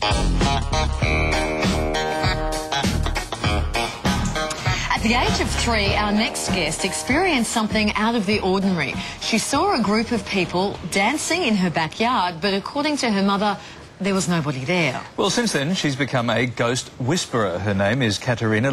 At the age of 3, our next guest experienced something out of the ordinary. She saw a group of people dancing in her backyard, but according to her mother, there was nobody there. Well, since then, she's become a ghost whisperer. Her name is Caterina,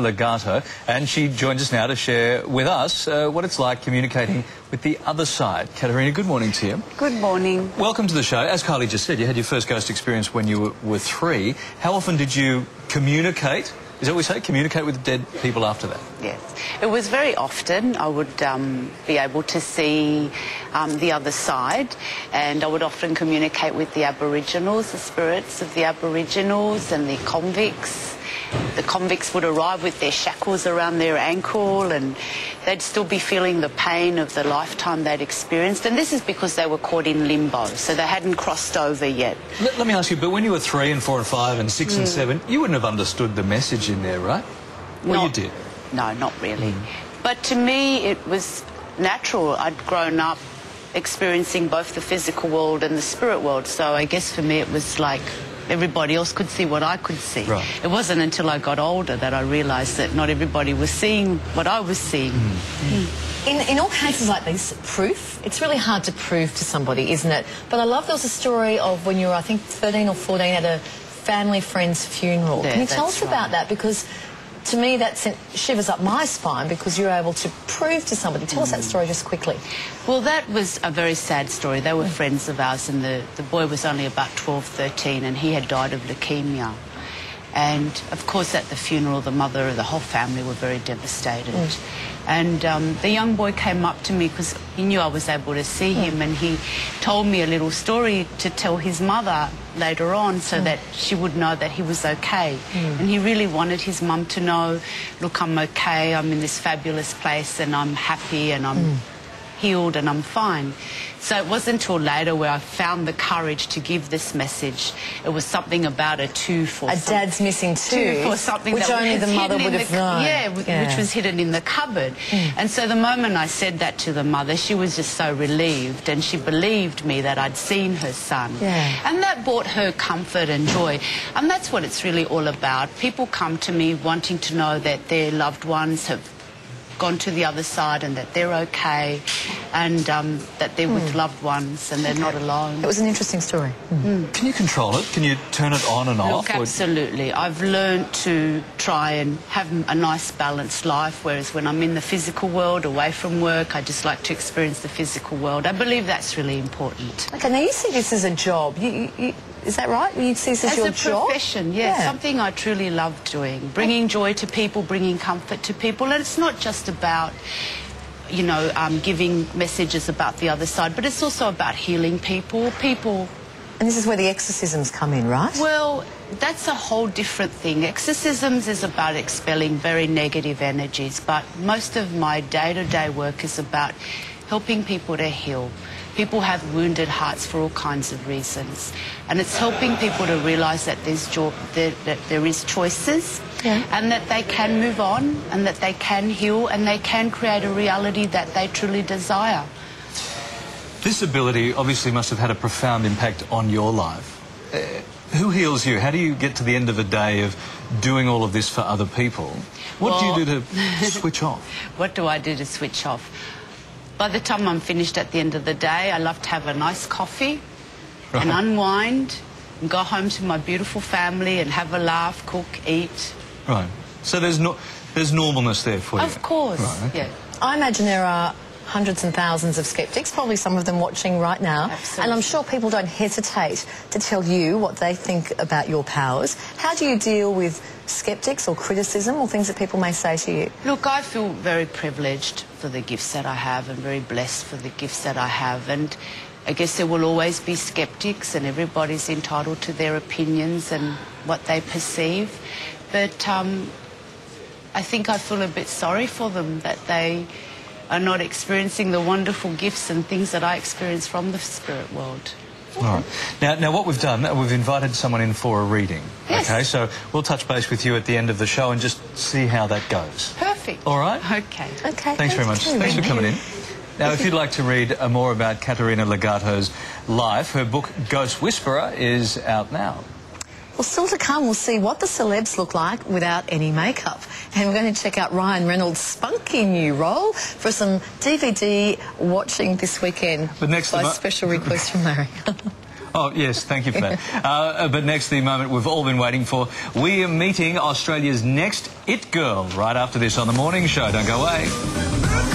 and she joins us now to share with us what it's like communicating with the other side. Caterina, good morning to you. Good morning. Welcome to the show. As Kylie just said, you had your first ghost experience when you were 3. How often did you communicate? Is that what we say? Communicate with dead people after that? Yes. It was very often. I would be able to see the other side, and I would often communicate with the Aboriginals, the spirits of the Aboriginals and the convicts. The convicts would arrive with their shackles around their ankle, and they'd still be feeling the pain of the lifetime they'd experienced. And this is because they were caught in limbo, so they hadn't crossed over yet. Let me ask you, but when you were 3 and 4 and 5 and 6 and 7, you wouldn't have understood the message in there, right? Well, you did. No, not really. But to me, it was natural. I'd grown up experiencing both the physical world and the spirit world, so I guess for me it was like everybody else could see what I could see. Right. It wasn't until I got older that I realised that not everybody was seeing what I was seeing. In all cases like this, proof, it's really hard to prove to somebody, isn't it? But I love there was a story of when you were, I think, 13 or 14 at a family friend's funeral. Yeah, can you tell us about that? Because to me that sent shivers up my spine, because you're able to prove to somebody. Tell us that story just quickly. Well, that was a very sad story. They were friends of ours, and the boy was only about 12, 13, and he had died of leukemia. And, of course, at the funeral, the mother, the whole family were very devastated. And the young boy came up to me because he knew I was able to see him, and he told me a little story to tell his mother later on so that she would know that he was okay. And he really wanted his mum to know, look, I'm okay, I'm in this fabulous place and I'm happy and I'm healed and I'm fine. So it wasn't until later where I found the courage to give this message. It was something about a tooth or a dad's missing tooth, or something which that only was the mother hidden would have known. Yeah, which was hidden in the cupboard. And so the moment I said that to the mother, she was just so relieved, and she believed me that I'd seen her son. And that brought her comfort and joy. And that's what it's really all about. People come to me wanting to know that their loved ones have gone to the other side and that they're okay, and that they're with loved ones and they're not alone. It was an interesting story. Can you control it? Can you turn it on and off? Look, absolutely. I've learned to try and have a nice balanced life, whereas when I'm in the physical world, away from work, I just like to experience the physical world. I believe that's really important. Okay, now you see this as a job. Is that right? You see this as your job? As a profession, yes. Something I truly love doing. Bringing joy to people, bringing comfort to people. And it's not just about, you know, giving messages about the other side, but it's also about healing people. And this is where the exorcisms come in, right? Well, that's a whole different thing. Exorcisms is about expelling very negative energies, but most of my day-to-day work is about helping people to heal. People have wounded hearts for all kinds of reasons, and it's helping people to realise that there is choices, and that they can move on, and that they can heal, and they can create a reality that they truly desire. This ability obviously must have had a profound impact on your life. Who heals you? How do you get to the end of a day of doing all of this for other people? What do you do to switch off? What do I do to switch off? By the time I'm finished at the end of the day, I love to have a nice coffee and unwind and go home to my beautiful family and have a laugh, cook, eat. Right. So there's normalness there for you? Of course, right, okay. yeah. I imagine there are hundreds and thousands of sceptics, probably some of them watching right now. Absolutely. And I'm sure people don't hesitate to tell you what they think about your powers. How do you deal with sceptics or criticism or things that people may say to you? Look, I feel very privileged for the gifts that I have and very blessed for the gifts that I have. And I guess there will always be sceptics, and everybody's entitled to their opinions and what they perceive. But I think I feel a bit sorry for them that they are not experiencing the wonderful gifts and things that I experience from the spirit world. All right. Now what we've done, we've invited someone in for a reading. Yes. Okay, so we'll touch base with you at the end of the show and just see how that goes. Perfect. All right? Okay. Okay. Thanks very much. Thanks for coming in. Now, if you'd like to read more about Caterina Legato's life, her book, Ghost Whisperer, is out now. Well, still to come, we'll see what the celebs look like without any makeup. And we're going to check out Ryan Reynolds' spunky new role for some DVD watching this weekend. But next by special request from Larry. Oh, yes, thank you for that. But next, the moment we've all been waiting for. We are meeting Australia's next It Girl right after this on The Morning Show. Don't go away.